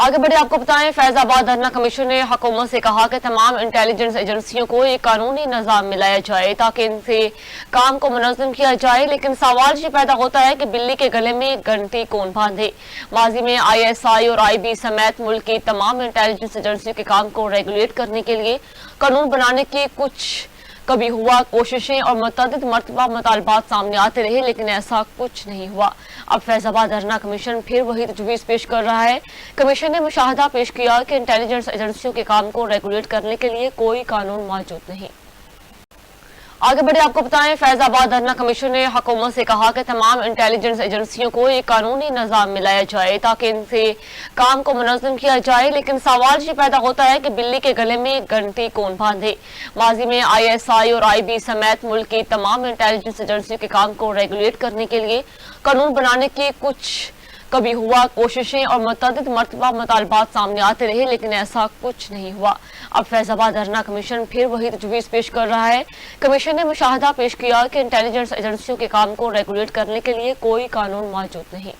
आगे बढ़े आपको बताएं, फैजाबाद धरना कमीशन ने हुकूमत से कहा कि तमाम इंटेलिजेंस एजेंसियों को एक कानूनी निज़ाम मिलाया जाए ताकि इनसे काम को मुनज़्ज़म किया जाए। लेकिन सवाल ये पैदा होता है कि बिल्ली के गले में घंटी कौन बांधे। माजी में ISI और IB समेत मुल्क की तमाम इंटेलिजेंस एजेंसियों के काम को रेगुलेट करने के लिए कानून बनाने की कुछ कभी हुआ कोशिशें और मुतअद्दिद मरतबा मुतालबात सामने आते रहे, लेकिन ऐसा कुछ नहीं हुआ। अब फैजाबाद धरना कमीशन फिर वही तजवीज़ पेश कर रहा है। कमीशन ने मुशाहदा पेश किया कि इंटेलिजेंस एजेंसियों के काम को रेगुलेट करने के लिए कोई कानून मौजूद नहीं। आगे बढ़े आपको बताएं, फैजाबाद धरना कमीशन ने हुकूमत से कहा कि तमाम इंटेलिजेंस एजेंसियों को एक कानूनी निज़ाम मिलाया जाए ताकि इनसे काम को मुनज़्ज़म किया जाए। लेकिन सवाल ये पैदा होता है कि बिल्ली के गले में घंटी कौन बांधे। माजी में ISI और IB समेत मुल्क की तमाम इंटेलिजेंस एजेंसियों के काम को रेगुलेट करने के लिए कानून बनाने की कुछ कभी हुआ कोशिशें और मुतअद्दिद मरतबा मुतालबात सामने आते रहे, लेकिन ऐसा कुछ नहीं हुआ। अब फैजाबाद धरना कमीशन फिर वही तजवीज़ पेश कर रहा है। कमीशन ने मुशाहदा पेश किया कि इंटेलिजेंस एजेंसियों के काम को रेगुलेट करने के लिए कोई कानून मौजूद नहीं।